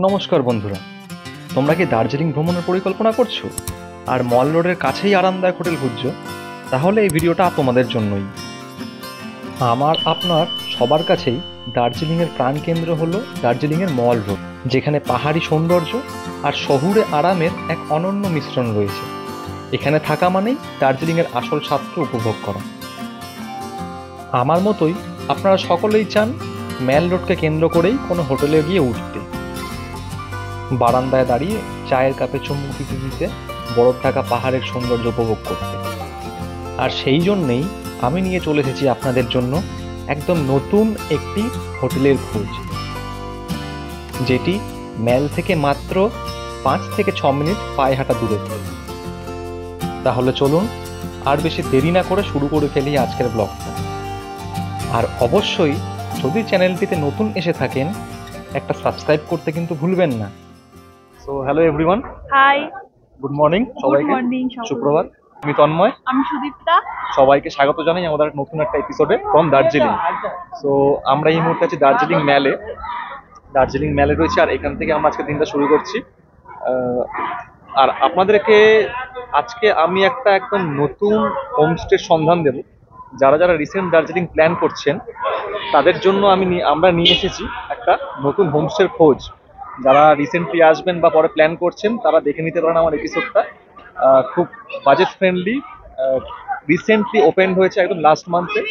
নমস্কার বন্ধুরা, তোমরা কি দার্জিলিং ভ্রমণের পরিকল্পনা করছো আর মল রোডের কাছেই আরামদায়ক হোটেল খুঁজছো? তাহলে এই ভিডিওটা তোমাদের জন্যই। আপনার সবার কাছেই দার্জিলিংয়ের প্রাণকেন্দ্র হলো দার্জিলিংয়ের মল রোড, যেখানে পাহাড়ি সৌন্দর্য আর শহুরে আরামের এক অনন্য মিশ্রণ রয়েছে। এখানে থাকা মানেই দার্জিলিংয়ের আসল স্বাদকে উপভোগ করা। আমার মতোই আপনারা সকলেই চান মেল রোডকে কেন্দ্র করেই কোনো হোটেলে গিয়ে উঠতে, বারান্দায় দাঁড়িয়ে চায়ের কাপে চুমুক দিতে দিতে বরফ ঢাকা পাহাড়ের সৌন্দর্য উপভোগ করতে। আর সেই জন্যেই আমি নিয়ে চলে এসেছি আপনাদের জন্য একদম নতুন একটি হোটেলের খোঁজ, যেটি মেল থেকে মাত্র 5 থেকে 6 মিনিট পায়ে হাঁটা দূরে। তাহলে চলুন আর বেশি দেরি না করে শুরু করে ফেলি আজকের ব্লগটা। আর অবশ্যই যদি চ্যানেলটিতে নতুন এসে থাকেন, একটা সাবস্ক্রাইব করতে কিন্তু ভুলবেন না। So hello everyone, hi, good morning সবাইকে। সুপ্রভাত। আমি তন্ময়, আমি সুদীপ্তা। সবাইকে স্বাগত জানাই আমাদের নতুন একটা এপিসোডে ফ্রম দার্জিলিং। সো আমরা এই মুহূর্তে আছি দার্জিলিং ম্যালে রয়েছে, আর এখান থেকে আমরা আজকে দিনটা শুরু করছি। আর আপনাদেরকে আজকে আমি একটা একদম নতুন হোমস্টের সন্ধান দেব। যারা যারা রিসেন্ট দার্জিলিং প্ল্যান করছেন তাদের জন্য আমরা নিয়ে এসেছি একটা নতুন হোমস্টের খোঁজ। যারা রিসেন্টলি আসবেন বা পরে প্ল্যান করছেন তারা দেখে নিতে পারেন আমার এপিসোডটা। খুব বাজেট ফ্রেন্ডলি, রিসেন্টলি ওপেন হয়েছে একদম লাস্ট মান্থে।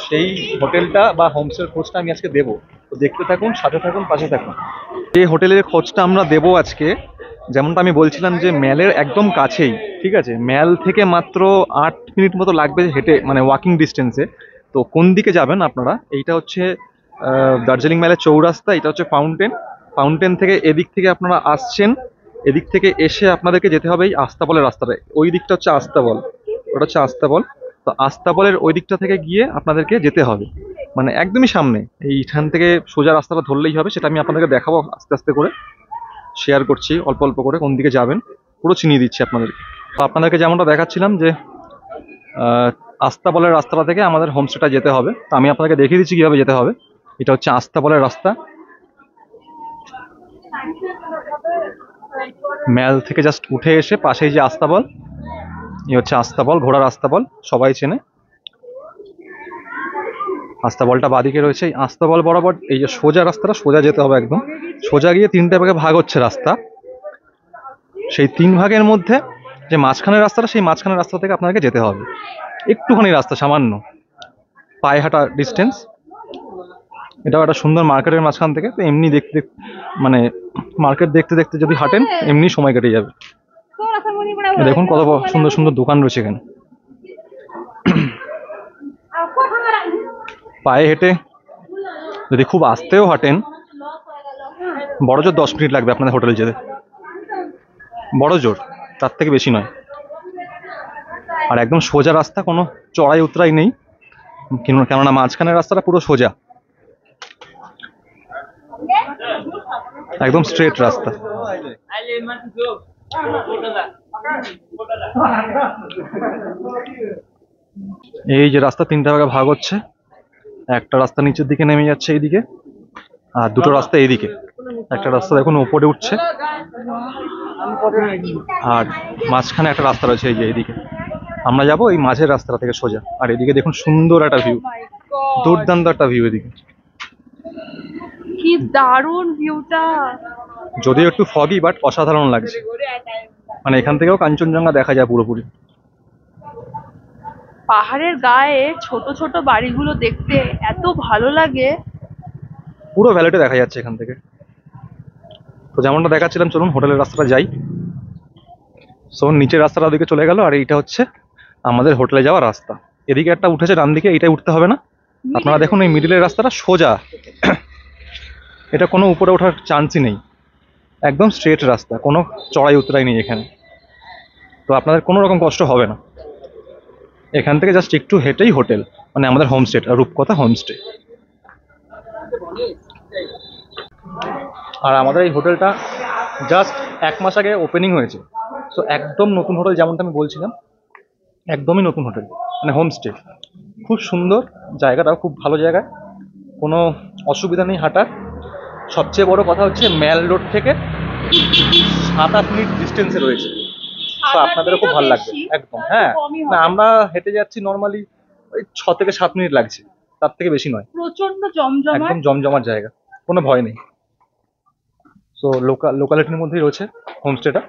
সেই হোটেলটা বা হোমস্টের খোঁজটা আমি আজকে দেবো। তো দেখতে থাকুন, সাথে থাকুন, পাশে থাকুন। যে হোটেলের খোঁজটা আমরা দেবো আজকে, যেমনটা আমি বলছিলাম যে ম্যালের একদম কাছেই, ঠিক আছে, ম্যাল থেকে মাত্র 8 মিনিট মতো লাগবে হেঁটে, মানে ওয়াকিং ডিস্টেন্সে। তো কোন দিকে যাবেন আপনারা? এইটা হচ্ছে দার্জিলিং ম্যালের চৌরাস্তা, এটা হচ্ছে ফাউন্টেন থেকে এদিক থেকে আপনারা আসছেন। এদিক থেকে এসে আপনাদেরকে যেতে হবে এই আস্তাবলের রাস্তাটায়। ওই দিকটা হচ্ছে আস্তাবল, ওটা হচ্ছে আস্তাবল। তো আস্তাবলের ওই দিকটা থেকে গিয়ে আপনাদেরকে যেতে হবে, মানে একদমই সামনে। এইখান থেকে সোজা রাস্তাটা ধরলেই হবে। সেটা আমি আপনাদেরকে দেখাবো আস্তে আস্তে করে, শেয়ার করছি অল্প অল্প করে কোন দিকে যাবেন, পুরো চিনিয়ে দিচ্ছি আপনাদেরকে। তো আপনাদেরকে যেমনটা দেখাচ্ছিলাম যে আস্তাবলের রাস্তাটা থেকে আমাদের হোমস্টেটা যেতে হবে। তো আমি আপনাকে দেখিয়ে দিচ্ছি কীভাবে যেতে হবে। এটা হচ্ছে আস্তাবলের রাস্তা। ম্যাল থেকে জাস্ট উঠে এসে পাশেই যে আস্তাবল, এই হচ্ছে আস্তাবল, ঘোড়ার আস্তাবল, সবাই চেনে। আস্তাবলটা বাদিকে রয়েছে। এই আস্তাবল বরাবর এই যে সোজা রাস্তাটা, সোজা যেতে হবে একদম। সোজা গিয়ে 3টে ভাগে ভাগ হচ্ছে রাস্তা। সেই 3 ভাগের মধ্যে যে মাঝখানের রাস্তাটা, সেই মাঝখানের রাস্তা থেকে আপনাকে যেতে হবে। একটুখানি রাস্তা, সামান্য পায়ে হাঁটা ডিস্টেন্স। এটাও একটা সুন্দর মার্কেটের মাঝখান থেকে। তো এমনি দেখতে, মানে মার্কেট দেখতে দেখতে যদি হাঁটেন এমনি সময় কেটে যাবে। দেখুন কত সুন্দর সুন্দর দোকান রয়েছে এখানে। পায়ে হেঁটে যদি খুব আস্তেও হাঁটেন, বড় জোর 10 মিনিট লাগবে আপনাদের হোটেলে যেতে, বড় জোর, তার থেকে বেশি নয়। আর একদম সোজা রাস্তা, কোনো চড়াই উতরাই নেই, কেননা মাঝখানের রাস্তাটা পুরো সোজা, একদম স্ট্রেট রাস্তা। এই যে রাস্তা 3টে ভাগে ভাগ হচ্ছে, একটা রাস্তা নিচের দিকে নেমে যাচ্ছে এইদিকে, আর 2টো রাস্তা এইদিকে। একটা রাস্তা দেখুন উপরে উঠছে, আর মাঝখানে একটা রাস্তা রয়েছে এই যে এইদিকে। আমরা যাবো এই মাঝের রাস্তাটা থেকে সোজা। আর এদিকে দেখুন সুন্দর একটা ভিউ, দুর্দান্ত একটা ভিউ এদিকে। কি দারুণ ভিউটা, যদিও একটু ফগি, বাট অসাধারণ লাগছে। মানে এখান থেকেও কাঞ্চনজঙ্ঘা দেখা যায় পুরোপুরি। পাহাড়ের গায়ে ছোট ছোট বাড়িগুলো দেখতে এত ভালো লাগে। পুরো ভ্যালিটা দেখা যাচ্ছে এখান থেকে। তো যেমনটা দেখাচ্ছিলাম, চলুন হোটেলের রাস্তাটা যাই। সো নিচের রাস্তাটা ওদিকে চলে গেল, আর এইটা হচ্ছে আমাদের হোটেলে যাওয়ার রাস্তা। এদিকে একটা উঠেছে ডান দিকে, এইটাই উঠতে হবে না। আপনারা দেখুন এই মিডিলের রাস্তাটা সোজা, এটা কোনো উপরে ওঠার চান্সই নেই, একদম স্ট্রেট রাস্তা, কোনো চড়াই উতরাই নেই এখানে। তো আপনাদের কোনো রকম কষ্ট হবে না। এখান থেকে জাস্ট একটু হেঁটেই হোটেল, মানে আমাদের হোমস্টে, রূপকথা হোমস্টে। আর আমাদের এই হোটেলটা জাস্ট 1 মাস আগে ওপেনিং হয়েছে। সো একদম নতুন হোটেল, যেমনটা আমি বলছিলাম, একদমই নতুন হোটেল, মানে হোমস্টে। খুব সুন্দর জায়গাটাও, খুব ভালো জায়গায়, কোনো অসুবিধা নেই হাঁটার। সবচেয়ে বড় কথা হচ্ছে ম্যাল রোড থেকে 7-8 মিনিট ডিস্টেন্সে রয়েছে। তো আপনাদেরও খুব ভালো লাগবে একদম। হ্যাঁ, না আমরা হেঁটে যাচ্ছি নর্মালি ওই 6 থেকে 7 মিনিট লাগছে, তার থেকে বেশি নয়। প্রচন্ড জমজমাট, একদম জমজমাট জায়গা, কোনো ভয় নেই। সো লোকালিটির মধ্যেই রয়েছে হোমস্টেটা,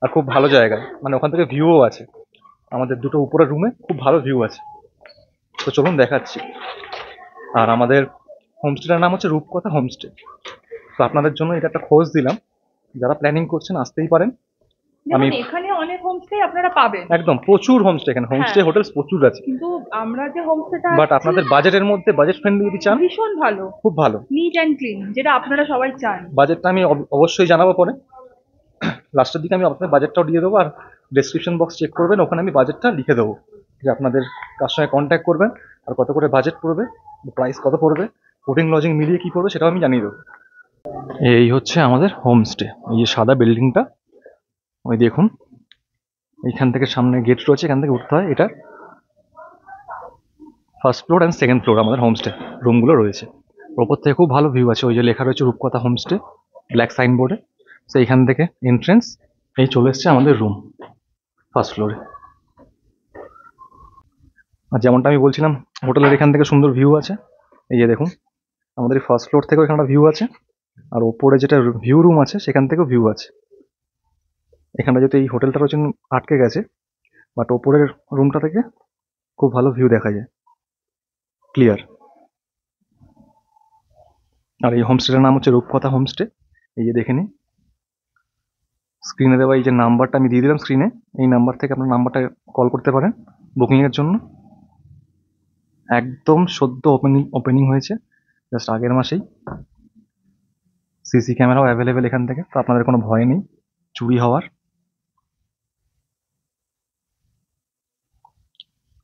আর খুব ভালো জায়গা, মানে ওখান থেকে ভিউও আছে। আমাদের দুটো উপরের রুমে খুব ভালো ভিউ আছে। তো চলুন দেখাচ্ছি। আর আমাদের হোমস্টেটার নাম হচ্ছে রূপকথা হোমস্টে। তো আপনাদের জন্য এটা একটা খোঁজ দিলাম, যারা প্ল্যানিং করছেন আসতেই পারেন। আমি এখানে অনেক হোমস্টে আপনারা পাবেন, একদম প্রচুর হোমস্টে, এখানে হোমস্টে হোটেলস প্রচুর আছে, কিন্তু আমরা যে হোমস্টেটা বাট আপনাদের বাজেটের মধ্যে, বাজেট ফ্রেন্ডলি যদি চান, ভীষণ ভালো, খুব ভালো, নিট অ্যান্ড ক্লিন, যেটা আপনারা সবাই চান। বাজেটটা আমি অবশ্যই জানাবো পরে, লাস্টের দিকে আমি আপনাদের বাজেটটাও দিয়ে দেবো। আর ডেসক্রিপশন বক্স চেক করবেন, ওখানে আমি বাজেটটা লিখে দেবো, যে আপনাদের কার সঙ্গে কন্ট্যাক্ট করবেন আর কত করে বাজেট পড়বে, প্রাইস কত পড়বে, ফুডিং লজিং মিলিয়ে কী পড়বে সেটাও আমি জানিয়ে দেবো। এই হচ্ছে আমাদের হোমস্টে, এই যে সাদা বিল্ডিংটা, ওই দেখুন এইখান থেকে সামনে গেট রয়েছে, এখান থেকে উঠতে হয়। এটা first floor and second floor আমাদের হোমস্টে রুমগুলো রয়েছে। ওপর থেকে খুব ভালো ভিউ আছে, ওই যে লেখা রয়েছে রূপকথা হোমস্টে ব্ল্যাক সাইনবোর্ডে। তো এইখান থেকে এন্ট্রেন্স, এই চলে এসছে আমাদের রুম ফার্স্ট ফ্লোরে। আর যেমনটা আমি বলছিলাম, হোটেলের এখান থেকে সুন্দর ভিউ আছে। এই যে দেখুন আমাদের এই ফার্স্ট ফ্লোর থেকেও এখানে ভিউ আছে, আর ওপরে যেটা ভিউ রুম আছে সেখান থেকেও ভিউ আছে। এখানটা যদি এই হোটেলটা রয়েছে আটকে গেছে, বাট ওপরের রুমটা থেকে খুব ভালো ভিউ দেখা যায়, ক্লিয়ার। আর এই হোমস্টেটার নাম হচ্ছে রূপকথা হোমস্টে। এই যে দেখে নিন স্ক্রিনে দেওয়া এই যে নাম্বারটা আমি দিয়ে দিলাম স্ক্রিনে, এই নাম্বার থেকে আপনার নাম্বারটা কল করতে পারেন বুকিংয়ের জন্য। একদম সদ্য ওপেনিং হয়েছে, জাস্ট আগের মাসেই। সিসি ক্যামেরাও অ্যাভেলেবেল এখান থেকে, তো আপনাদের কোনো ভয় নেই চুরি হওয়ার।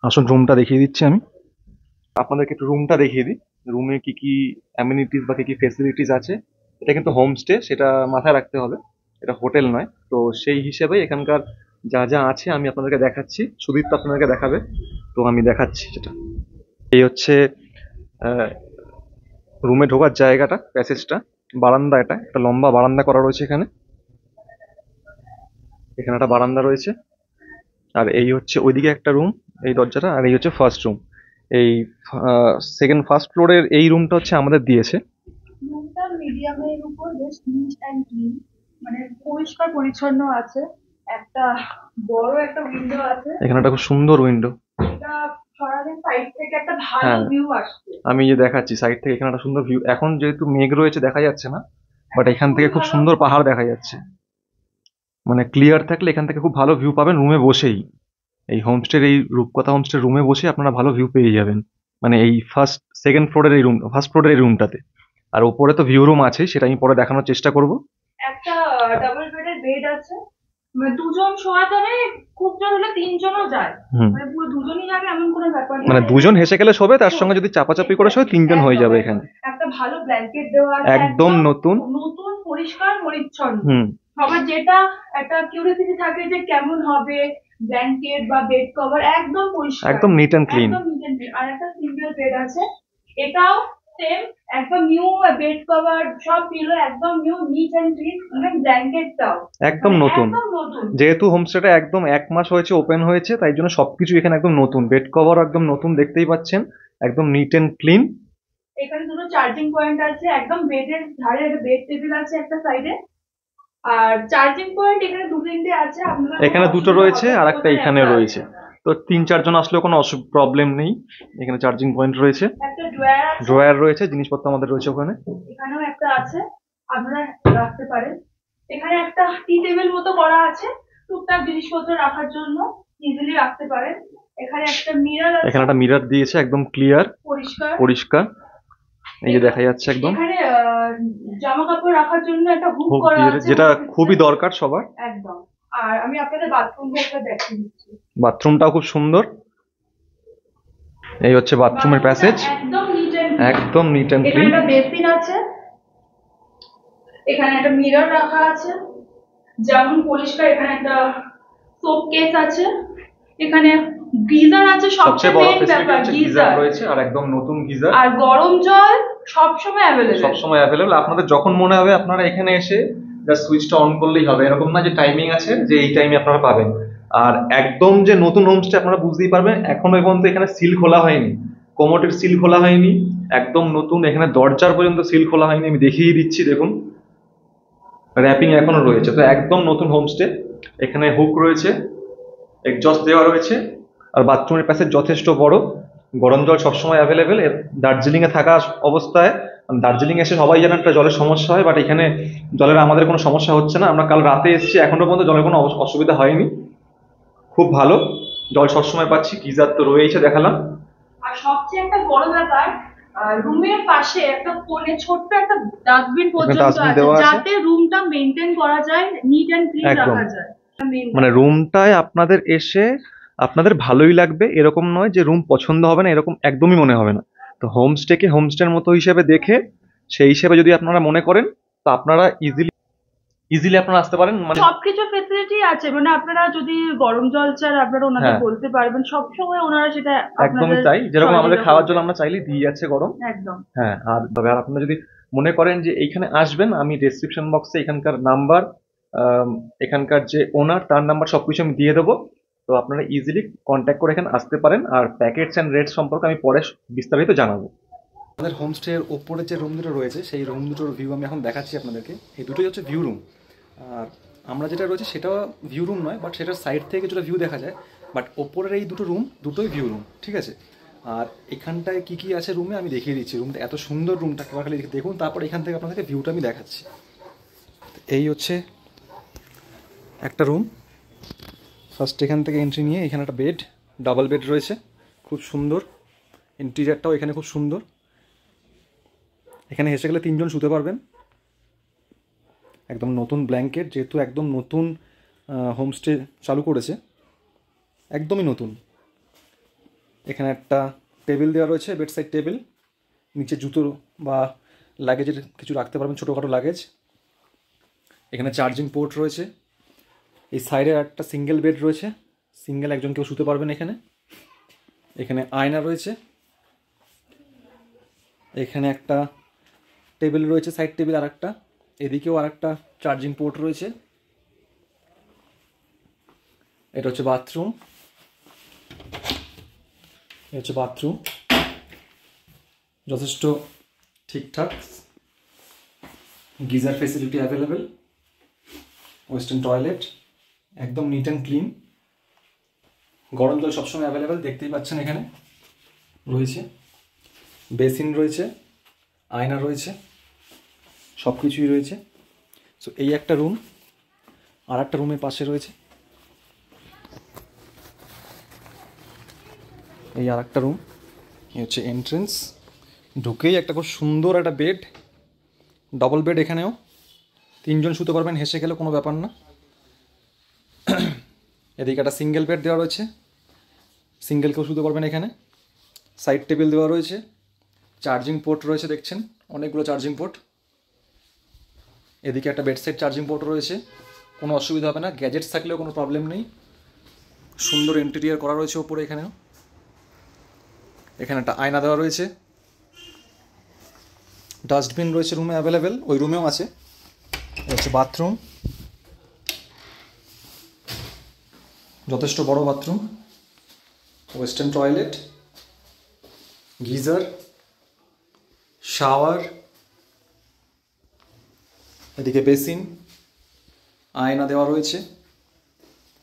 আসুন রুমটা দেখিয়ে দিচ্ছি আমি আপনাদেরকে, একটু রুমটা দেখিয়ে দিই। রুমে কি কি অ্যামিনিটিস বা কি কি ফেসিলিটিস আছে। এটা কিন্তু হোমস্টে, সেটা মাথায় রাখতে হবে, এটা হোটেল নয়। তো সেই হিসেবে এখানকার যা যা আছে আমি আপনাদেরকে দেখাচ্ছি, সুদীপ তো আপনাদেরকে দেখাবে, তো আমি দেখাচ্ছি সেটা। এই হচ্ছে রুমে ঢোকার জায়গাটা, প্যাসেজটা, বারান্দা, এটা একটা লম্বা বারান্দা করা রয়েছে এখানে। এখানে একটা বারান্দা রয়েছে, আর এই হচ্ছে ওইদিকে একটা রুম, এই দরজাটা, আর এই হচ্ছে ফার্স্ট রুম। এই ফার্স্ট ফ্লোরের এই রুমটা হচ্ছে আমাদের দিয়েছে। রুমটা মিডিয়ামের উপর, বেশ নিট অ্যান্ড ক্লিন, মানে পরিষ্কার পরিচ্ছন্ন আছে। একটা বড় একটা উইন্ডো আছে, এখানে একটা খুব সুন্দর উইন্ডো, এটা সরাসরি সাইড থেকে একটা ভালো হ্যাঁ ভিউ আসছে। আমি যে দেখাচ্ছি সাইড থেকে, এখানে একটা সুন্দর ভিউ। এখন যেহেতু মেঘ রয়েছে দেখা যাচ্ছে না, বাট এখান থেকে খুব সুন্দর পাহাড় দেখা যাচ্ছে। মানে ক্লিয়ার থাকলে এখান থেকে খুব ভালো ভিউ পাবেন রুমে বসেই। এই হোমস্টের, এই রূপকথা হোমস্টের রুমে বসে আপনারা ভালো ভিউ পেয়ে যাবেন, মানে এই সেকেন্ড ফ্লোরের এই রুম, ফার্স্ট ফ্লোরের এই রুমটাতে। আর ওপরে তো ভিউ রুম আছে, সেটা আমি পরে দেখানোর চেষ্টা করব। একটা ডাবল বেডের বেড আছে, মানে দুজন শোয়া যাবে, খুব জোর হলে তিনজনও যায়, মানে পুরো দুজনই যাবে এমন কোনো ব্যাপার নেই। মানে দুজন হেসে গেলে শোবে, তার সঙ্গে যদি চাপাচাপি করে শোয় তিনজন হয়ে যাবে এখানে। একটা ভালো ব্ল্যাঙ্কেট দেওয়া আছে, একদম নতুন নতুন পরিষ্কার পরিচ্ছন্ন। সবার যেটা একটা কিউরিওসিটি থাকে যে কেমন হবে ব্ল্যাঙ্কেট বা বেড কভার, একদম পরিষ্কার, একদম নিট অ্যান্ড ক্লিন। আর একটা সিঙ্গেল বেড আছে, এটাও সেম, একদম নিউ বেড কভার, সব পিলো একদম new, neat and clean, even ব্ল্যাঙ্কেটটাও একদম নতুন। যেহেতু হোমস্টেটা একদম 1 মাস হয়েছে ওপেন হয়েছে, তাই জন্য সবকিছু এখানে একদম নতুন, বেড কভার একদম নতুন, দেখতেই পাচ্ছেন একদম নিট অ্যান্ড ক্লিন। এখানে দুটো চার্জিং পয়েন্ট আছে, একদম বেডের ধারে একটা বেড টেবিল আছে একটা সাইডে, আর চার্জিং পয়েন্ট এখানে 2-3টে আছে। এখানে দুটো রয়েছে আর একটা এখানে রয়েছে, তো 3-4 জন আসলেও কোনো প্রবলেম নেই। এখানে চার্জিং পয়েন্ট রয়েছে, একটা ড্রয়ার রয়েছে, জিনিসপত্র আমাদের রয়েছে ওখানে। এখানেও একটা আছে, আপনারা রাখতে পারেন। এখানে একটা টি টেবিল মতো করা আছে, টুকটাক জিনিসপত্র রাখার জন্য, ইজিলি রাখতে পারেন। এখানে একটা মিরর আছে, এখানে একটা মিরর দিয়েছে, একদম ক্লিয়ার পরিষ্কার। এই যে দেখা যাচ্ছে একদম। এখানে জামা কাপড় রাখার জন্য একটা হুক করা আছে, যেটা খুবই দরকার সবার একদম। আর আমি আপনাদের বাথরুমটা একটা দেখিয়ে দিচ্ছি। বাথরুমটাও খুব সুন্দর। এই হচ্ছে বাথরুমের প্যাসেজ, একদম নিট অ্যান্ড ক্লিন। এখানে একটা বেসিন আছে, এখানে একটা মিরর রাখা আছে, যেমন পরিষ্কার। এখানে একটা সোপ কেস আছে, এখানে গিজার আছে, সবচেয়ে সবচেয়ে বড় মেইন ফেসিলিটি ব্যাপার হচ্ছে গিজার গিজার। রয়েছে, আর একদম নতুন গিজার, আর গরম জল সবসময় অ্যাভেলেবেল। সবসময় অ্যাভেলেবল। আপনাদের যখন মনে হবে আপনারা এখানে এসে জাস্ট সুইচটা অন করলেই হবে, এরকম না যে টাইমিং আছে যে এই টাইমে আপনারা পাবেন। আর একদম যে নতুন হোমস্টে আপনারা বুঝতেই পারবেন, এখনো পর্যন্ত এখানে সিল খোলা হয়নি, কোমোটের সিল খোলা হয়নি, একদম নতুন। এখানে দরজার পর্যন্ত সিল খোলা হয়নি, আমি দেখিয়ে দিচ্ছি দেখুন, র্যাপিং এখনো রয়েছে। তো একদম নতুন হোমস্টে। এখানে হুক রয়েছে, এক্সজস্ট দেওয়া রয়েছে, আর বাথরুমের প্যাসেজ যথেষ্ট বড়। গরম জল সবসময় অ্যাভেলেবেল। দার্জিলিং এ থাকা অবস্থায়, দার্জিলিং এসে সবাই জানেন একটা জলের সমস্যা হয়, বাট এখানে জলের আমাদের কোনো সমস্যা হচ্ছে না। আমরা কাল রাতে এসেছি, এখনো পর্যন্ত জলের কোনো অসুবিধা হয়নি, খুব ভালো জল সবসময় পাচ্ছি। গিজার তো রয়েছে দেখালাম। আর সবচেয়ে একটা বড় ব্যাপার, রুমের পাশে একটা কোণে ছোট্ট একটা ডাস্টবিন পর্যন্ত ডাস্টবিন আছে, দেওয়া আছে, যাতে রুমটা মেইনটেইন করা যায়, নিট এন্ড ক্লিন একদম। রাখা যায়। মানে রুমটায় আপনাদের এসে আপনাদের ভালোই লাগবে, এরকম নয় যে রুম পছন্দ হবে না, এরকম একদমই মনে হবে না। তো হোমস্টেকে হোমস্টের মতো হিসেবে দেখে, সেই হিসেবে যদি আপনারা মনে করেন, তো আপনারা ইজিলি আপনারা আসতে পারেন। মানে সবকিছু ফেসিলিটি আছে, মানে আপনারা যদি গরম জল চান আপনারা ওনাদের হ্যাঁ, বলতে পারবেন, সবসময় ওনারা সেটা একদমই আপনাদের তাই। যেরকম আমাদের সহযোগিতা খাওয়ার জল করবে। আমরা চাইলেই দিয়ে যাচ্ছে গরম। একদম। হ্যাঁ, আর তবে আর আপনারা যদি মনে করেন যে এইখানে আসবেন, আমি ডেসক্রিপশন বক্সে এখানকার নাম্বার, এখানকার যে ওনার তার নাম্বার সবকিছু আমি দিয়ে দেবো। তো আপনারা ইজিলি কন্ট্যাক্ট করে এখানে আসতে পারেন। আর প্যাকেটস অ্যান্ড রেট সম্পর্কে আমি পরে বিস্তারিত জানাবো। আমাদের হোমস্টের ওপরে যে রুম দুটো রয়েছে, সেই রুম দুটোর ভিউ আমি এখন দেখাচ্ছি আপনাদেরকে। এই দুটোই হচ্ছে ভিউ রুম। আর আমরা যেটা রয়েছে সেটাও ভিউ রুম নয়, বাট সেটার সাইড থেকে কিছুটা ভিউ দেখা যায়। বাট ওপরের এই দুটো রুম দুটোই ভিউ রুম, ঠিক আছে। আর এখানটায় কি কি আছে রুমে আমি দেখিয়ে দিচ্ছি। রুমটা এত সুন্দর, রুমটা খালি দেখুন, তারপর এখান থেকে আপনাদেরকে ভিউটা আমি দেখাচ্ছি। এই হচ্ছে একটা রুম। ফার্স্ট এখান থেকে এন্ট্রি নিয়ে এখানে একটা বেড, ডাবল বেড রয়েছে, খুব সুন্দর। ইন্টেরিয়ারটাও এখানে খুব সুন্দর। এখানে এসে গেলে 3 জন শুতে পারবেন। একদম নতুন ব্ল্যাঙ্কেট, যেহেতু একদম নতুন হোমস্টে চালু করেছে, একদমই নতুন। এখানে একটা টেবিল দেওয়া রয়েছে, বেড সাইড টেবিল, নিচে জুতো বা লাগেজের কিছু রাখতে পারবেন, ছোটোখাটো লাগেজ। এখানে চার্জিং পোর্ট রয়েছে। এই সাইডে একটা সিঙ্গেল বেড রয়েছে, সিঙ্গেল একজন কেউ শুতে পারবেন এখানে। এখানে আয়না রয়েছে। এখানে একটা টেবিল রয়েছে, সাইড টেবিল, আর একটা এদিকেও আর একটা চার্জিং পোর্ট রয়েছে। এটা হচ্ছে বাথরুম। এটা হচ্ছে বাথরুম, যথেষ্ট ঠিকঠাক। Geyser facility available. Western toilet, একদম নিট অ্যান্ড ক্লিন। গরম জল সবসময় অ্যাভেলেবেল, দেখতেই পাচ্ছেন এখানে রয়েছে। বেসিন রয়েছে, আয়না রয়েছে, সব কিছুই রয়েছে। সো এই একটা রুম। আর একটা রুমের পাশে রয়েছে এই আর একটা রুম। এই হচ্ছে এন্ট্রেন্স। ঢুকেই একটা খুব সুন্দর একটা বেড, ডবল বেড। এখানেও 3 জন শুতে পারবেন, হেসে গেলে কোনো ব্যাপার না। এদিকে একটা সিঙ্গেল বেড দেওয়া রয়েছে, সিঙ্গেল কেউ শুতে পারবেন এখানে। সাইড টেবিল দেওয়া রয়েছে, চার্জিং পোর্ট রয়েছে, দেখছেন অনেকগুলো চার্জিং পোর্ট। এদিকে একটা বেড সাইড চার্জিং পোর্ট রয়েছে, কোনো অসুবিধা হবে না, গ্যাজেটস থাকলেও কোনো প্রবলেম নেই। সুন্দর ইন্টেরিয়ার করা রয়েছে ওপরে। এখানেও এখানে একটা আয়না দেওয়া রয়েছে। ডাস্টবিন রয়েছে রুমে অ্যাভেলেবেল, ওই রুমেও আছে। এটা হচ্ছে বাথরুম, যথেষ্ট বড় bathroom. Western toilet, geyser, shower, এদিকে বেসিন, আয়না দেওয়া রয়েছে,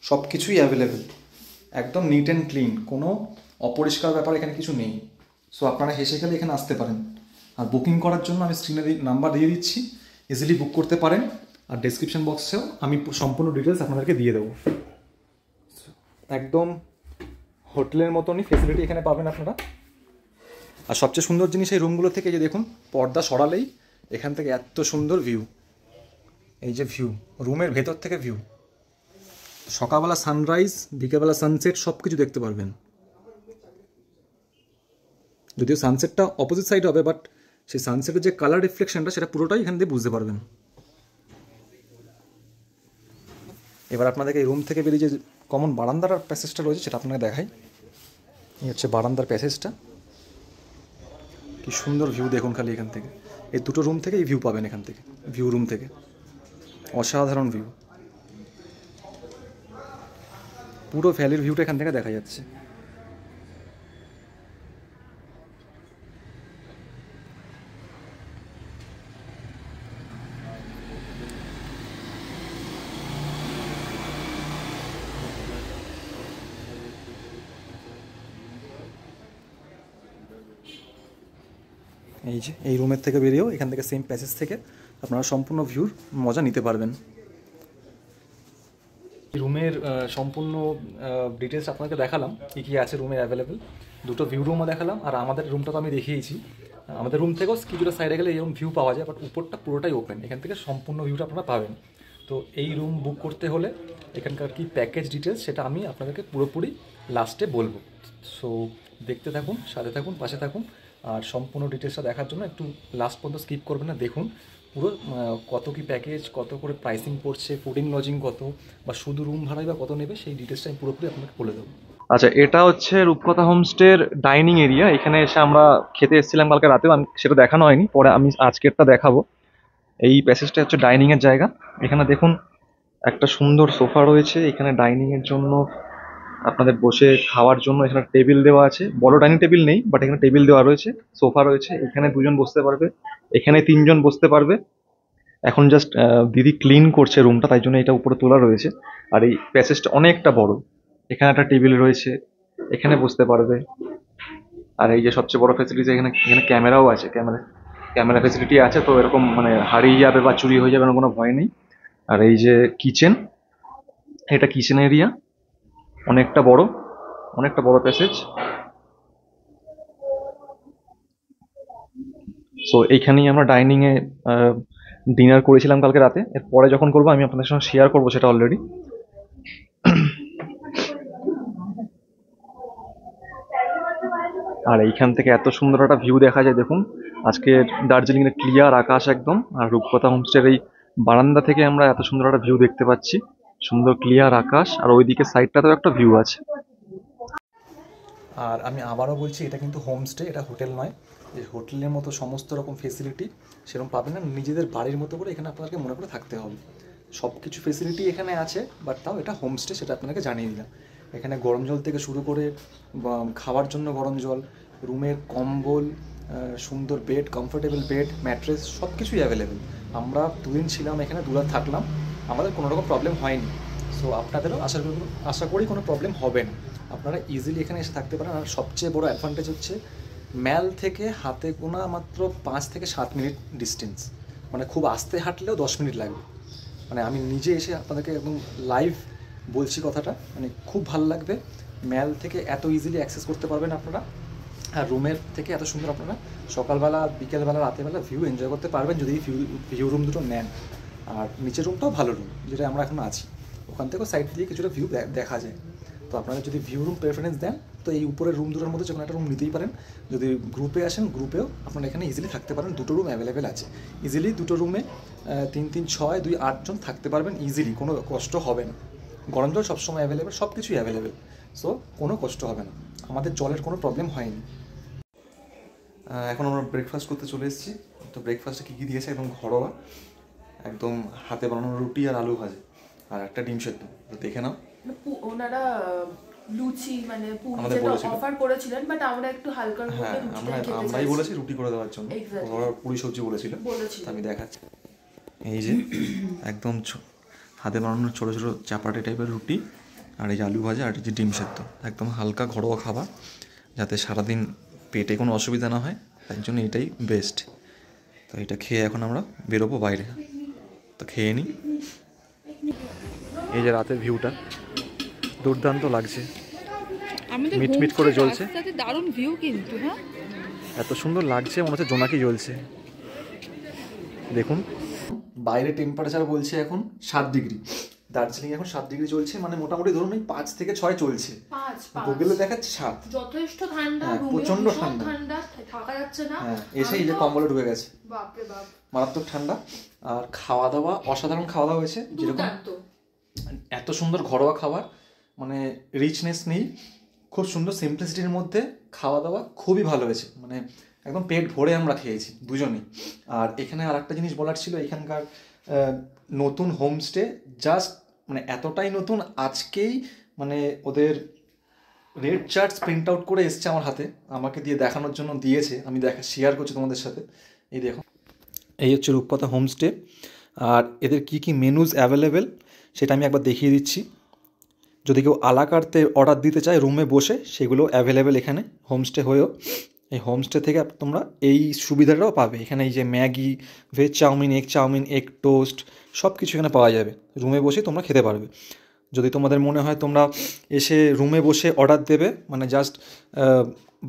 সব কিছুই অ্যাভেলেবেল। একদম নিট অ্যান্ড ক্লিন, কোনো অপরিষ্কার ব্যাপার এখানে কিছু নেই। সো আপনারা হেসে গেলে এখানে আসতে পারেন। আর বুকিং করার জন্য আমি স্ক্রিনে নাম্বার দিয়ে দিচ্ছি, ইজিলি বুক করতে পারেন। আর ডেসক্রিপশন বক্সেও আমি সম্পূর্ণ ডিটেলস আপনাদেরকে দিয়ে দেবো। একদম হোটেলের মতনই ফেসিলিটি এখানে পাবেন আপনারা। আর সবচেয়ে সুন্দর জিনিস এই রুমগুলো থেকে, যে দেখুন পর্দা সরালেই এখান থেকে এত সুন্দর ভিউ। এই যে ভিউ, রুমের ভেতর থেকে ভিউ, সকালবেলা সানরাইজ, বিকেলবেলা সানসেট, সব কিছু দেখতে পারবেন। যদিও সানসেটটা অপোজিট সাইড হবে, বাট সেই সানসেটের যে কালার রিফ্লেকশনটা সেটা পুরোটাই এখান দিয়ে বুঝতে পারবেন। এবার আপনাদেরকে এই রুম থেকে বেরিয়ে যে কমন বারান্দার প্যাসেজটা রয়েছে সেটা আপনাকে দেখাই। এই হচ্ছে বারান্দার প্যাসেজটা, কি সুন্দর ভিউ দেখুন খালি এখান থেকে। এই দুটো রুম থেকে এই ভিউ পাবেন, এখান থেকে ভিউ রুম থেকে অসাধারণ ভিউ, পুরো ভ্যালির ভিউটা এখান থেকে দেখা যাচ্ছে। এই যে এই রুমের থেকে বেরিয়েও এখান থেকে সেম প্যাসেজ থেকে আপনারা সম্পূর্ণ ভিউর মজা নিতে পারবেন। রুমের সম্পূর্ণ ডিটেলস আপনাকে দেখালাম, কী কী আছে রুমে অ্যাভেলেবেল। দুটো ভিউ রুমও দেখালাম, আর আমাদের রুমটা তো আমি দেখিয়েছি। আমাদের রুম থেকেও কিছুটা সাইডে গেলে এরকম ভিউ পাওয়া যায়, বাট উপরটা পুরোটাই ওপেন, এখান থেকে সম্পূর্ণ ভিউটা আপনারা পাবেন। তো এই রুম বুক করতে হলে এখানকার কি প্যাকেজ ডিটেলস সেটা আমি আপনাদেরকে পুরোপুরি লাস্টে বলবো। সো দেখতে থাকুন, সাথে থাকুন, পাশে থাকুন, আর সম্পূর্ণ ডিটেলসটা দেখার জন্য একটু লাস্ট পর্যন্ত স্কিপ করবেন না, দেখুন পুরো কত কি প্যাকেজ, কত করে প্রাইসিং পড়ছে, ফুডিং লজিং কত, বা শুধু রুম ভাড়াই বা কত নেবে, সেই ডিটেলসটা আমি পুরোপুরি আপনাকে বলে দেবো। আচ্ছা, এটা হচ্ছে রূপকথা হোমস্টের ডাইনিং এরিয়া। এখানে এসে আমরা খেতে এসেছিলাম কালকে রাতেও, আমি সেটা দেখানো হয়নি, পরে আমি আজকেরটা দেখাবো। এই প্যাসেজটা হচ্ছে ডাইনিং এর জায়গা। এখানে দেখুন একটা সুন্দর সোফা রয়েছে, এখানে ডাইনিং এর জন্য আপনাদের বসে খাওয়ার জন্য এখানে টেবিল দেওয়া আছে। বড় ডাইনিং টেবিল নেই, বাট এখানে টেবিল দেওয়া রয়েছে, সোফা রয়েছে, এখানে দুজন বসতে পারবে, এখানে তিনজন বসতে পারবে। এখন জাস্ট দিদি ক্লিন করছে রুমটা, তাই জন্য এটা উপরে তোলা রয়েছে। আর এই প্যাসেজটা অনেকটা বড়, এখানে একটা টেবিল রয়েছে, এখানে বসতে পারবে। আর এই যে সবচেয়ে বড় ফ্যাসিলিটি, এখানে এখানে ক্যামেরাও আছে, ক্যামেরা ফ্যাসিলিটি আছে, তো এরকম মানে হারিয়ে যাবে বা চুরি হয়ে যাবে এরকম কোনো ভয় নেই। আর এই যে কিচেন, এটা কিচেন এরিয়া, অনেকটা বড় প্যাসেজ। সো এইখানেই আমরা ডাইনিংয়ে ডিনার করেছিলাম কালকে রাতে। এরপরে যখন করবো আমি আপনাদের সঙ্গে শেয়ার করবো সেটা অলরেডি। আর এইখান থেকে এত সুন্দর একটা ভিউ দেখা যায় দেখুন। আজকে দার্জিলিং এর ক্লিয়ার আকাশ একদম, আর রূপকথা হোমস্টের এই বারান্দা থেকে আমরা এত সুন্দর একটা ভিউ দেখতে পাচ্ছি, সুন্দর ক্লিয়ার আকাশ, আর ওইদিকে সাইডটাতেও একটা ভিউ আছে। আর আমি আবারও বলছি, এটা কিন্তু হোমস্টে, এটা হোটেল নয়। যে হোটেলের মতো সমস্ত রকম ফেসিলিটি সেরকম পাবেন না, নিজেদের বাড়ির মতো করে এখানে আপনাদেরকে মনে করে থাকতে হবে। সব কিছু ফেসিলিটি এখানে আছে, বাট তাও এটা হোমস্টে, সেটা আপনাকে জানিয়ে দিলাম। এখানে গরম জল থেকে শুরু করে খাওয়ার জন্য গরম জল, রুমের কম্বল, সুন্দর বেড, কমফোর্টেবল বেড, ম্যাট্রেস, সব কিছুই অ্যাভেলেবেল। আমরা দুদিন ছিলাম এখানে, দুরাত থাকলাম, আমাদের কোনো রকম প্রবলেম হয়নি। সো আপনাদেরও আশা করি কোনো প্রবলেম হবে না, আপনারা ইজিলি এখানে এসে থাকতে পারেন। আর সবচেয়ে বড় অ্যাডভান্টেজ হচ্ছে ম্যাল থেকে হাতে গোনা মাত্র 5 থেকে 7 মিনিট ডিস্টেন্স, মানে খুব আস্তে হাঁটলেও 10 মিনিট লাগবে। মানে আমি নিজে এসে আপনাদেরকে একদম লাইভ বলছি কথাটা, মানে খুব ভালো লাগবে। ম্যাল থেকে এত ইজিলি অ্যাক্সেস করতে পারবেন আপনারা, আর রুমের থেকে এত সুন্দর আপনারা সকালবেলা, বিকেলবেলা, রাতেরবেলা ভিউ এনজয় করতে পারবেন যদি ভিউ রুম দুটো নেন। আর নিচের রুমটাও ভালো রুম, যেটা আমরা এখন আছি, ওখান থেকেও সাইড দিয়ে কিছুটা ভিউ দেখা যায়। তো আপনারা যদি ভিউ রুম প্রেফারেন্স দেন, তো এই উপরের রুম দুটোর মধ্যে যে কোনো একটা রুম নিতেই পারেন। যদি গ্রুপে আসেন, গ্রুপেও আপনারা এখানে ইজিলি থাকতে পারেন, দুটো রুম অ্যাভেলেবেল আছে। ইজিলি দুটো রুমে 3 3 6 2 8 জন থাকতে পারবেন ইজিলি, কোনো কষ্ট হবে না। গরম জল সবসময় অ্যাভেলেবেল, সব কিছুই অ্যাভেলেবেল, সো কোনো কষ্ট হবে না, আমাদের জলের কোনো প্রবলেম হয়নি। এখন আমরা ব্রেকফাস্ট করতে চলে এসেছি। তো ব্রেকফাস্টে কী কী দিয়েছে, একদম ঘরোয়া, একদম হাতে বানানো রুটি আর আলু ভাজা, আর একটা ডিম সেদ্ধ। তো দেখে নাও। ওনারা লুচি মানে আমাদের বলেছিল অফার করেছিলেন, বাট আমরা একটু হালকা করে আমরাই বলেছি রুটি করে দেওয়ার জন্য, ওরা পুরি সবজি বলেছিল। আমি দেখাচ্ছি, এই যে একদম হাতে বানানো ছোটো ছোটো চাপাটি টাইপের রুটি, আর এই যে আলু ভাজা, আর এই যে ডিম সেদ্ধ, একদম হালকা ঘরোয়া খাবার, যাতে সারাদিন পেটে কোনো অসুবিধা না হয়, তাই জন্য এটাই বেস্ট। তো এটা খেয়ে এখন আমরা বেরোবো বাইরে, তো খেয়ে নিই। এই যে রাতের ভিউটা দুর্দান্ত লাগছে, মিটমিট করে জ্বলছে, দারুণ ভিউ কিন্তু। হ্যাঁ, এত সুন্দর লাগছে, মনে হচ্ছে জোনাকি জ্বলছে। দেখুন বাইরে টেম্পারেচার বলছে এখন 7 ডিগ্রি, দার্জিলিং এখন 7 ডিগ্রি চলছে, মানে মোটামুটি ধরুন ওই 5 থেকে 6 চলছে, গুগলে দেখাচ্ছে 7। যথেষ্ট ঠান্ডা, প্রচন্ড ঠান্ডা, থাকা যাচ্ছে না। হ্যাঁ, এসে এই যে কম্বলে ঢুকে গেছে, বাপরে বাপ, মারাত্মক ঠান্ডা। আর খাওয়া দাওয়া অসাধারণ খাওয়া দাওয়া হয়েছে, যেরকম এত সুন্দর ঘরোয়া খাবার, মানে রিচনেস নেই, খুব সুন্দর সিম্পলিসিটির মধ্যে খাওয়া দাওয়া খুবই ভালো হয়েছে, মানে একদম পেট ভরে আমরা খেয়েছি দুজনেই। আর এখানে আর একটা জিনিস বলার ছিল, এখানকার নতুন হোমস্টে জাস্ট মানে এতটাই নতুন, আজকেই মানে ওদের রেড চার্টস প্রিন্ট আউট করে এসছে আমার হাতে, আমাকে দিয়ে দেখানোর জন্য দিয়েছে, আমি শেয়ার করছি তোমাদের সাথে। এই দেখো, এই হচ্ছে রূপকথা হোমস্টে, আর এদের কি কি মেনুজ অ্যাভেলেবেল সেটা আমি একবার দেখিয়ে দিচ্ছি। যদি কেউ আলাকার্তে অর্ডার দিতে চায় রুমে বসে, সেগুলো অ্যাভেলেবেল এখানে হোমস্টে হয়েও। এই হোমস্টে থেকে তোমরা এই সুবিধাটাও পাবে, এখানে এই যে Maggi, veg chow mein, egg toast সব কিছু এখানে পাওয়া যাবে, রুমে বসে তোমরা খেতে পারবে। যদি তোমাদের মনে হয় তোমরা এসে রুমে বসে অর্ডার দেবে, মানে জাস্ট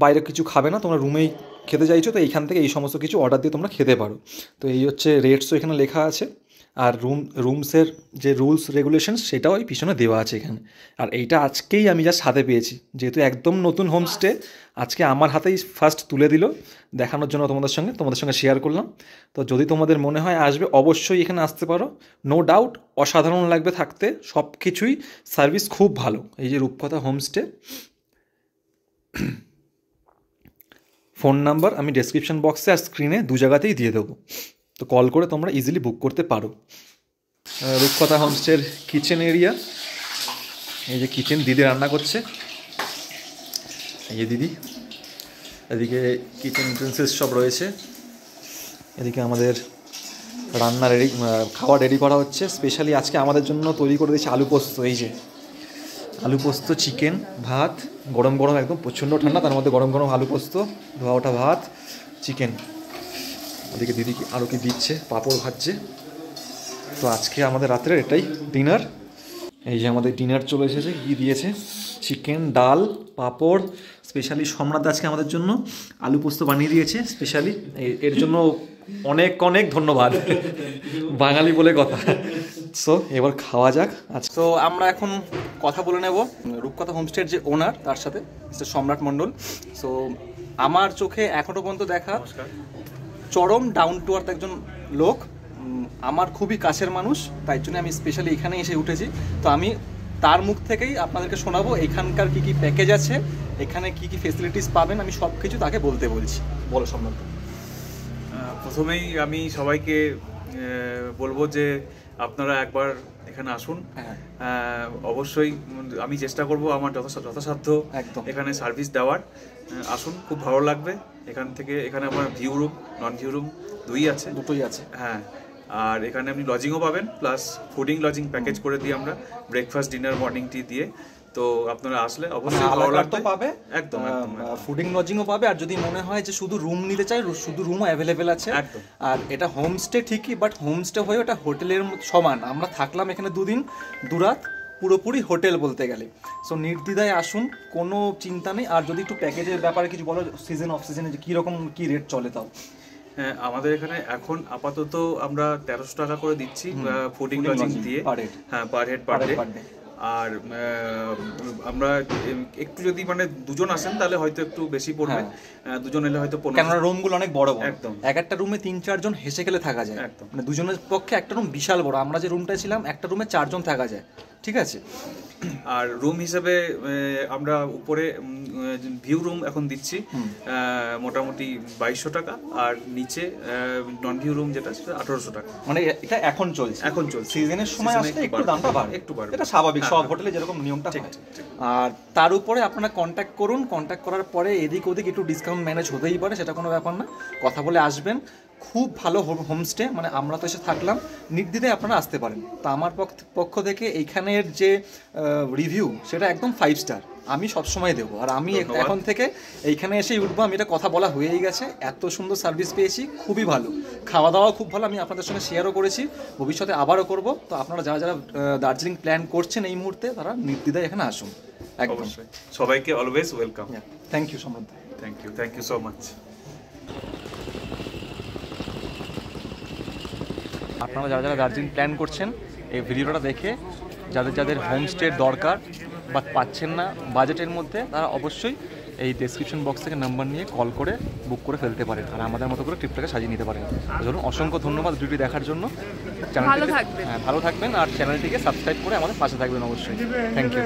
বাইরে কিছু খাবে না, তোমরা রুমেই খেতে চাইছো, তো এইখান থেকে এই সমস্ত কিছু অর্ডার দিয়ে তোমরা খেতে পারো। তো এই হচ্ছে রেটসও এখানে লেখা আছে, আর রুমসের যে রুলস রেগুলেশনস সেটাও এই পিছনে দেওয়া আছে এখানে। আর এইটা আজকেই আমি জাস্ট হাতে পেয়েছি, যেহেতু একদম নতুন হোমস্টে, আজকে আমার হাতেই ফার্স্ট তুলে দিল দেখানোর জন্য তোমাদের সঙ্গে শেয়ার করলাম। তো যদি তোমাদের মনে হয় আসবে, অবশ্যই এখানে আসতে পারো, নো ডাউট অসাধারণ লাগবে থাকতে, সব কিছুই সার্ভিস খুব ভালো। এই যে রূপকথা হোমস্টে, ফোন নাম্বার আমি ডেসক্রিপশন বক্সে আর স্ক্রিনে দু জায়গাতেই দিয়ে দেবো, তো কল করে তোমরা ইজিলি বুক করতে পারো। রূপকথা হোমস্টের কিচেন এরিয়া, এই যে কিচেন, দিদি রান্না করছে, এই যে দিদি, এদিকে কিচেন ইউটেন্সিলস সব রয়েছে, এদিকে আমাদের রান্না খাওয়া রেডি করা হচ্ছে। স্পেশালি আজকে আমাদের জন্য তৈরি করে দিয়েছে আলু পোস্ত, এই যে আলু পোস্ত, চিকেন, ভাত, গরম গরম, একদম প্রচণ্ড ঠান্ডা, তার মধ্যে গরম গরম আলু পোস্ত, ধোয়া ওঠা ভাত, চিকেন। ওদিকে দিদি আরও কি দিচ্ছে, পাঁপড় ভাজছে। তো আজকে আমাদের রাত্রের এটাই ডিনার। এই যে আমাদের ডিনার চলে এসেছে, কী দিয়েছে, চিকেন, ডাল, পাঁপড়। স্পেশালি সম্রাট আজকে আমাদের জন্য আলু পোস্ত বানিয়ে দিয়েছে স্পেশালি, এর জন্য অনেক অনেক ধন্যবাদ, বাঙালি বলে কথা। সো এবার খাওয়া যাক। আচ্ছা, তো আমরা এখন কথা বলে নেব রূপকথা হোমস্টের যে ওনার, তার সাথে মিস্টার সম্রাট মণ্ডল। সো আমার চোখে এখনও পর্যন্ত দেখা চরম ডাউন টু আর্থ একজন লোক, আমার খুবই কাছের মানুষ, তাই জন্য আমি স্পেশালি এখানে এসে উঠেছি। তো আমি তার মুখ থেকেই আপনাদেরকে শোনাবো এখানকার কী কী প্যাকেজ আছে, এখানে কী কী ফেসিলিটিস পাবেন, আমি সব কিছু তাকে বলতে বলছি। বলো সম্রাট। প্রথমেই আমি সবাইকে বলবো যে আপনারা একবার এখানে আসুন। অবশ্যই আমি চেষ্টা করব আমার যথাসাধ্য একদম এখানে সার্ভিস দেওয়ার। আসুন, খুব ভালো লাগবে। এখানে আমার view room, non view room দুটোই আছে। হ্যাঁ, আর এখানে আপনি লজিংও পাবেন, প্লাস ফুডিং লজিং প্যাকেজ করে দিই আমরা, ব্রেকফাস্ট, ডিনার, মর্নিং টি দিয়ে। তো আপনারা আসলে অবশ্যই ভালো লাগবে, পাবে একদম ফুডিং লজিংও পাবে। আর যদি মনে হয় যে শুধু রুম নিতে চাই, শুধু রুমও অ্যাভেলেবেল আছে একদম। আর এটা হোমস্টে ঠিকই, বাট হোমস্টে হয়ে ওটা হোটেলের সমান। আমরা থাকলাম এখানে 2 দিন 2 রাত, পুরোপুরি হোটেল বলতে গেলে। সো নির্দ্বিধায় আসুন, কোনো চিন্তা নেই। আর যদি একটু প্যাকেজের ব্যাপারে কিছু বলো, সিজন অফ সিজনে যে কীরকম কী রেট চলে তাও। হ্যাঁ, আমাদের এখানে এখন আপাতত আমরা 1300 টাকা করে দিচ্ছি ফুডিং লজিং দিয়ে। হ্যাঁ, পার হেড পার ডে। আর আমরা একটু যদি মানে দুজন আসেন তাহলে হয়তো একটু বেশি পড়বে, দুজন এলে হয়তো 15। কেননা রুমগুলো অনেক বড় বড়, একদম। এক একটা রুমে 3-4 জন হেসে খেলে থাকা যায়, একদম। মানে দুজনের পক্ষে একটা রুম বিশাল বড়। আমরা যে রুমটা ছিলাম, একটা রুমে 4 জন থাকা যায়, ঠিক আছে। আর রুম হিসেবে আমরা উপরে ভিউ রুম এখন দিচ্ছি মোটামুটি 2200 টাকা, আর নিচে নন ভিউ রুম যেটা সেটা 1800 টাকা। মানে এটা এখন চলছে সিজনের সময় আসলে একটু দামটা বাড়বে, এটা স্বাভাবিক, সব হোটেলে যেরকম নিয়মটা হয়। আর তার উপরে আপনারা কন্ট্যাক্ট করুন, কন্ট্যাক্ট করার পরে এদিক ওদিক একটু ডিসকাউন্ট ম্যানেজ হতেই পারে, সেটা কোনো ব্যাপার না, কথা বলে আসবেন। খুব ভালো হোমস্টে, মানে আমরা তো এসে থাকলাম, নির্দ্বিধায় আপনারা আসতে পারেন। তো আমার পক্ষ থেকে এইখানের যে রিভিউ সেটা একদম 5 স্টার আমি সবসময় দেবো। আর আমি এখন থেকে এইখানে এসেই উঠবো, আমি এটা কথা বলা হয়েই গেছে, এত সুন্দর সার্ভিস পেয়েছি, খুবই ভালো, খাওয়া দাওয়াও খুব ভালো। আমি আপনাদের সঙ্গে শেয়ারও করেছি, ভবিষ্যতে আবারও করব। তো আপনারা যারা যারা দার্জিলিং প্ল্যান করছেন এই মুহূর্তে, তারা নির্দ্বিধায় এখানে আসুন। একদম, সবাইকে অলওয়েজ ওয়েলকাম। থ্যাংক ইউ সম্রাট, থ্যাংক ইউ সো মাচ। আপনারা যারা যারা দার্জিলিং প্ল্যান করছেন, এই ভিডিওটা দেখে যাদের হোমস্টের দরকার বা পাচ্ছেন না বাজেটের মধ্যে, তারা অবশ্যই এই ডেসক্রিপশন বক্স থেকে নাম্বার নিয়ে কল করে বুক করে ফেলতে পারেন, আর আমাদের মতো করে ট্রিপটাকে সাজিয়ে নিতে পারেন। ধরুন, অসংখ্য ধন্যবাদ ভিডিওটি দেখার জন্য। ভালো থাকবেন, ভালো থাকবেন, আর চ্যানেলটিকে সাবস্ক্রাইব করে আমাদের পাশে থাকবেন অবশ্যই। Thank you.